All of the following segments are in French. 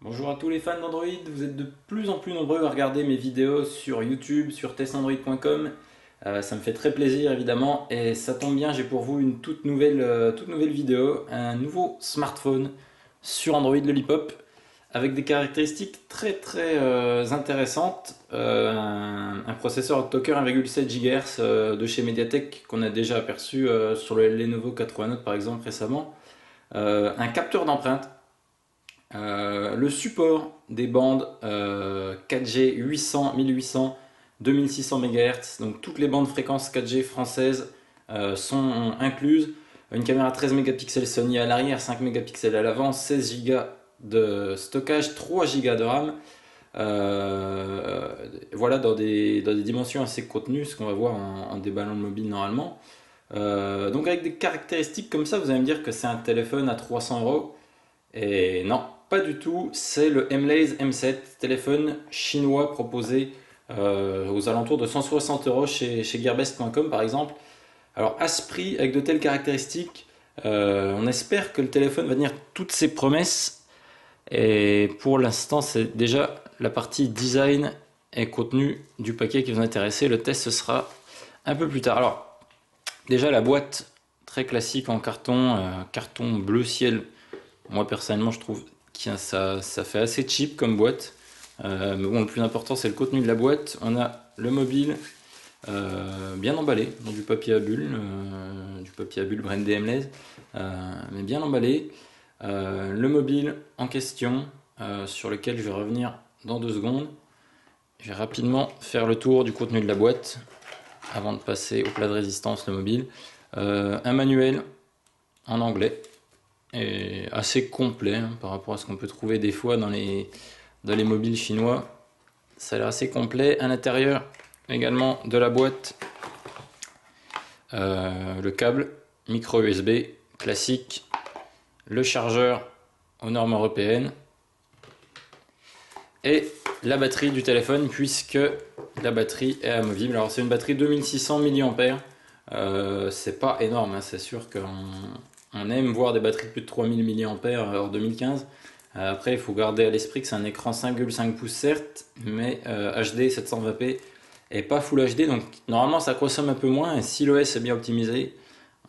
Bonjour à tous les fans d'Android, vous êtes de plus en plus nombreux à regarder mes vidéos sur YouTube, sur testandroid.com. Ça me fait très plaisir évidemment et ça tombe bien, j'ai pour vous une toute nouvelle vidéo, un nouveau smartphone sur Android Lollipop avec des caractéristiques très intéressantes. Un processeur Octo-Core 1,7 GHz de chez Mediatek qu'on a déjà aperçu sur le Lenovo 80 Note par exemple récemment. Un capteur d'empreinte. Le support des bandes 4G 800, 1800, 2600 MHz, donc toutes les bandes fréquences 4G françaises sont incluses. Une caméra 13 mégapixels Sony à l'arrière, 5 mégapixels à l'avant, 16 Go de stockage, 3 Go de RAM. Voilà, dans des dimensions assez contenues, ce qu'on va voir en déballant le mobile normalement. Donc avec des caractéristiques comme ça, vous allez me dire que c'est un téléphone à 300 euros. Et non, pas du tout. C'est le Mlaze M7, téléphone chinois proposé aux alentours de 160 euros chez Gearbest.com par exemple. Alors à ce prix, avec de telles caractéristiques, on espère que le téléphone va tenir toutes ses promesses. Et pour l'instant, c'est déjà la partie design et contenu du paquet qui vous intéresse. Le test, ce sera un peu plus tard. Alors, déjà la boîte, très classique en carton, carton bleu ciel. Moi personnellement je trouve que ça fait assez cheap comme boîte. Mais bon, le plus important c'est le contenu de la boîte. On a le mobile bien emballé dans du papier à bulles brandé Mlaise, mais bien emballé. Le mobile en question sur lequel je vais revenir dans 2 secondes. Je vais rapidement faire le tour du contenu de la boîte avant de passer au plat de résistance, le mobile. Un manuel en anglais est assez complet par rapport à ce qu'on peut trouver des fois dans les mobiles chinois. Ça a l'air assez complet. À l'intérieur également de la boîte, le câble micro USB classique, le chargeur aux normes européennes et la batterie du téléphone, puisque la batterie est amovible. Alors c'est une batterie 2600 mAh. C'est pas énorme, hein. C'est sûr qu'on aime voir des batteries de plus de 3000 mAh en 2015. Après, il faut garder à l'esprit que c'est un écran 5,5 pouces certes, mais HD 720p et pas Full HD, donc normalement ça consomme un peu moins. Et si l'OS est bien optimisé,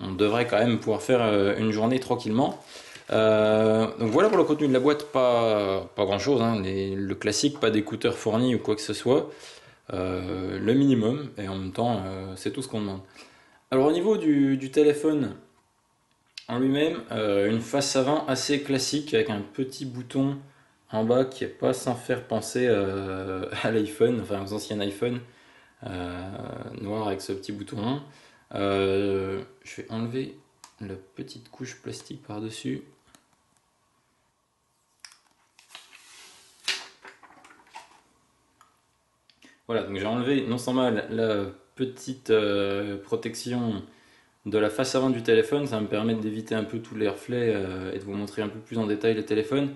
on devrait quand même pouvoir faire une journée tranquillement. Donc voilà pour le contenu de la boîte, pas grand chose, hein. Le classique, pas d'écouteurs fournis ou quoi que ce soit. Le minimum, et en même temps c'est tout ce qu'on demande. Alors au niveau du téléphone en lui-même, une face avant assez classique avec un petit bouton en bas qui est pas sans faire penser à l'iPhone, enfin aux anciens iPhones, noir avec ce petit bouton rond. Je vais enlever la petite couche plastique par-dessus. Voilà, donc j'ai enlevé non sans mal la petite protection de la face avant du téléphone. Ça va me permettre d'éviter un peu tous les reflets et de vous montrer un peu plus en détail le téléphone.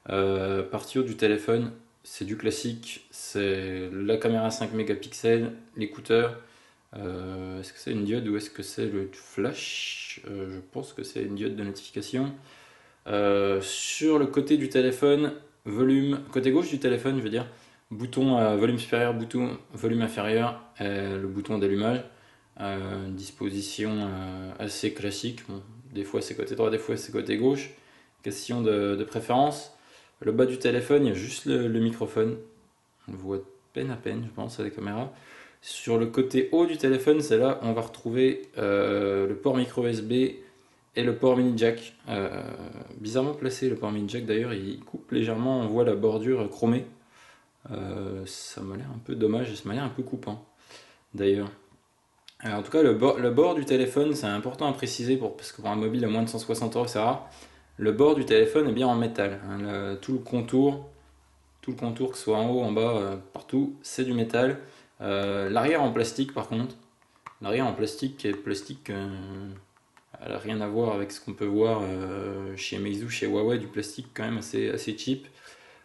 Partie haut du téléphone, c'est du classique, c'est la caméra 5 mégapixels, l'écouteur. Est-ce que c'est une diode ou est-ce que c'est le flash? Je pense que c'est une diode de notification. Sur le côté du téléphone, volume, côté gauche du téléphone, je veux dire, bouton volume supérieur, bouton volume inférieur, le bouton d'allumage. Une disposition assez classique. Bon, des fois c'est côté droit, des fois c'est côté gauche. Question de préférence. Le bas du téléphone, il y a juste le microphone. On le voit peine à peine, je pense, à la caméra. Sur le côté haut du téléphone, c'est là où on va retrouver le port micro USB et le port mini jack. Bizarrement placé le port mini jack d'ailleurs, il coupe légèrement, on voit la bordure chromée. Ça m'a l'air un peu dommage et ça m'a l'air un peu coupant d'ailleurs. En tout cas, le bord du téléphone, c'est important à préciser parce que pour un mobile à moins de 160 euros, c'est rare. Le bord du téléphone est bien en métal, hein. Tout le contour, que ce soit en haut, en bas, partout, c'est du métal. L'arrière en plastique, par contre, l'arrière en plastique est plastique. Elle n'a rien à voir avec ce qu'on peut voir chez Meizu, chez Huawei, du plastique quand même assez cheap.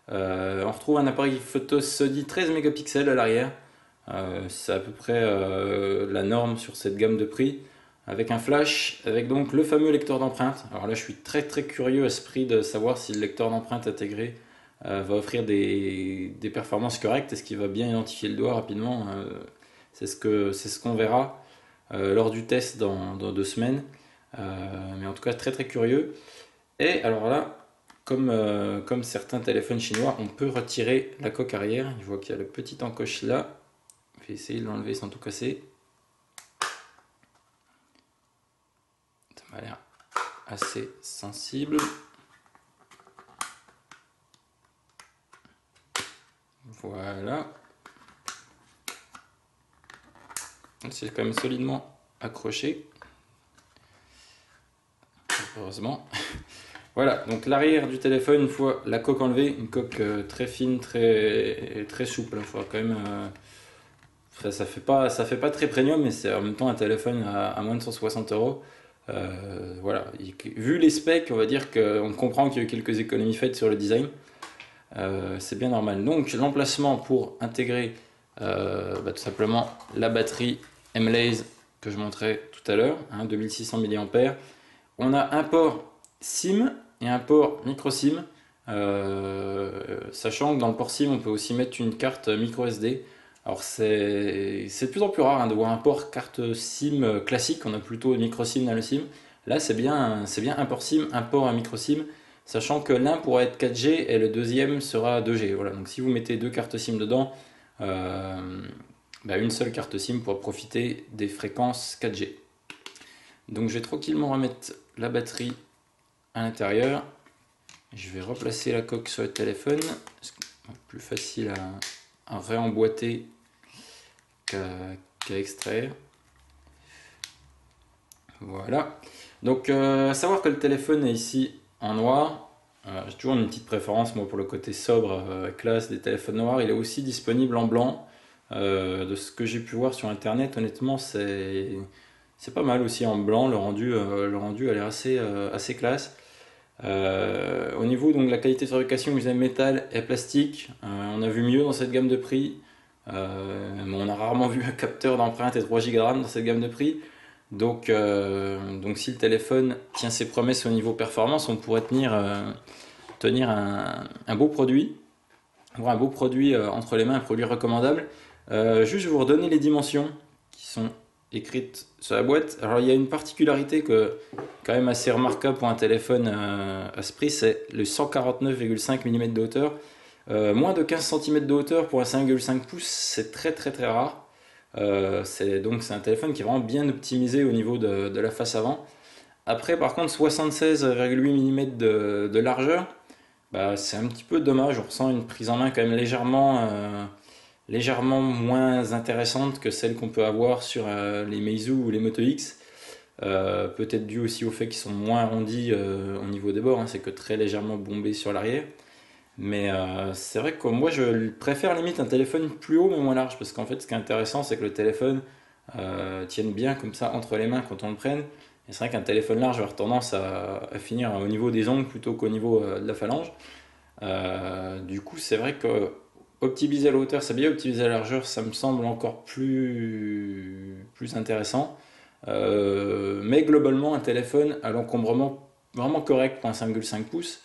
On retrouve un appareil photo Sony 13 mégapixels à l'arrière. C'est à peu près la norme sur cette gamme de prix, avec un flash, avec donc le fameux lecteur d'empreinte. Alors là je suis très curieux à ce prix de savoir si le lecteur d'empreinte intégré va offrir des performances correctes. Est-ce qu'il va bien identifier le doigt rapidement? C'est ce qu'on verra lors du test dans 2 semaines. Mais en tout cas, très très curieux. Et alors là, comme certains téléphones chinois, on peut retirer la coque arrière. Je vois qu'il y a le petit encoche là. Je vais essayer de l'enlever sans tout casser. Ça m'a l'air assez sensible. Voilà. C'est quand même solidement accroché. Heureusement. Voilà, donc l'arrière du téléphone, une fois la coque enlevée, une coque très fine, très souple. Il faudra quand même. Ça fait pas très premium, mais c'est en même temps un téléphone à moins de 160 euros. Voilà, vu les specs, on va dire qu'on comprend qu'il y a eu quelques économies faites sur le design. C'est bien normal. Donc l'emplacement pour intégrer tout simplement la batterie M-Laze que je montrais tout à l'heure, 2600 mAh. On a un port SIM et un port micro SIM, sachant que dans le port SIM on peut aussi mettre une carte micro SD. Alors c'est de plus en plus rare de voir un port carte SIM classique, on a plutôt une micro SIM dans le SIM. Là c'est bien un port SIM, un port à micro SIM, sachant que l'un pourra être 4G et le deuxième sera 2G. Voilà, donc si vous mettez deux cartes SIM dedans, une seule carte SIM pourra profiter des fréquences 4G. Donc je vais tranquillement remettre la batterie à l'intérieur. Je vais replacer la coque sur le téléphone. C'est plus facile à réemboîter qu'à extraire. Voilà. Donc savoir que le téléphone est ici en noir. J'ai toujours une petite préférence moi pour le côté sobre, classe des téléphones noirs. Il est aussi disponible en blanc. De ce que j'ai pu voir sur internet, honnêtement, c'est pas mal aussi en blanc. Le rendu a l'air assez classe. Au niveau donc, de la qualité de fabrication, vous avez métal et plastique. On a vu mieux dans cette gamme de prix. On a rarement vu un capteur d'empreinte et 3 Go de RAM dans cette gamme de prix. Donc si le téléphone tient ses promesses au niveau performance, on pourrait tenir un beau produit, avoir un beau produit entre les mains, un produit recommandable. Juste, je vais vous redonner les dimensions qui sont écrites sur la boîte. Alors, il y a une particularité quand même assez remarquable pour un téléphone à ce prix, c'est le 149,5 mm de hauteur. Moins de 15 cm de hauteur pour un 5,5 pouces, c'est très très très rare. C'est un téléphone qui est vraiment bien optimisé au niveau de la face avant. Après, par contre, 76,8 mm de largeur, c'est un petit peu dommage. On ressent une prise en main quand même légèrement moins intéressante que celle qu'on peut avoir sur les Meizu ou les Moto X. Peut-être dû aussi au fait qu'ils sont moins arrondis au niveau des bords, c'est que très légèrement bombé sur l'arrière. Mais c'est vrai que moi je préfère limite un téléphone plus haut mais moins large, parce qu'en fait ce qui est intéressant c'est que le téléphone tienne bien comme ça entre les mains quand on le prenne. Et c'est vrai qu'un téléphone large va avoir tendance à finir au niveau des ongles plutôt qu'au niveau de la phalange. Du coup c'est vrai que optimiser la hauteur c'est bien, optimiser la largeur ça me semble encore plus intéressant. Mais globalement un téléphone à l'encombrement vraiment correct pour un 5,5 pouces.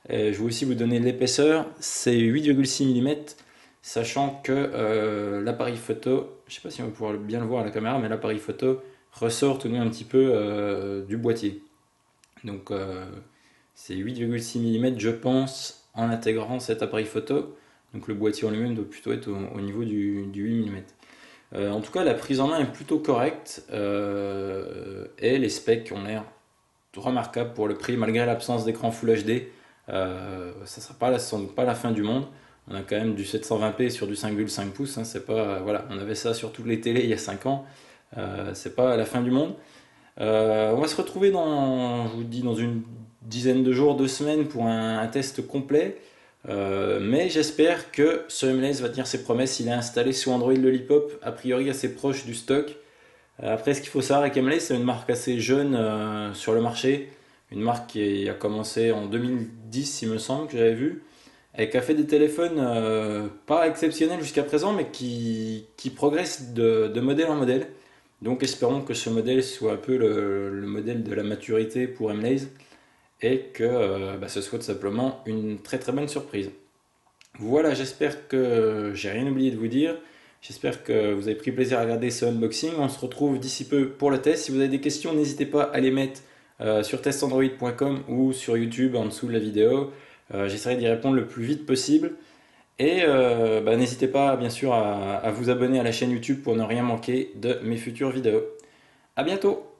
Je vais aussi vous donner l'épaisseur, c'est 8,6 mm, sachant que l'appareil photo, je ne sais pas si on va pouvoir bien le voir à la caméra, mais l'appareil photo ressort tout de même un petit peu du boîtier. Donc c'est 8,6 mm je pense en intégrant cet appareil photo. Donc le boîtier en lui-même doit plutôt être au niveau du 8 mm. En tout cas la prise en main est plutôt correcte et les specs ont l'air remarquables pour le prix malgré l'absence d'écran Full HD. Ça ne sera sans doute pas la fin du monde. On a quand même du 720p sur du 5,5 pouces. C'est pas, voilà, on avait ça sur toutes les télés il y a 5 ans. C'est pas la fin du monde. On va se retrouver je vous dis, dans une dizaine de jours, 2 semaines pour un test complet. Mais j'espère que ce M-Laze va tenir ses promesses. Il est installé sous Android Lollipop, a priori assez proche du stock. Après, ce qu'il faut savoir avec M-Laze, c'est une marque assez jeune sur le marché. Une marque qui a commencé en 2010, il me semble, que j'avais vu, et qui a fait des téléphones pas exceptionnels jusqu'à présent, mais qui progressent de modèle en modèle. Donc espérons que ce modèle soit un peu le modèle de la maturité pour M-Laze et que ce soit tout simplement une très très bonne surprise. Voilà, j'espère que j'ai rien oublié de vous dire. J'espère que vous avez pris plaisir à regarder ce unboxing. On se retrouve d'ici peu pour le test. Si vous avez des questions, n'hésitez pas à les mettre sur testandroid.com ou sur YouTube en dessous de la vidéo. J'essaierai d'y répondre le plus vite possible. Et bah, n'hésitez pas bien sûr à vous abonner à la chaîne YouTube pour ne rien manquer de mes futures vidéos. À bientôt!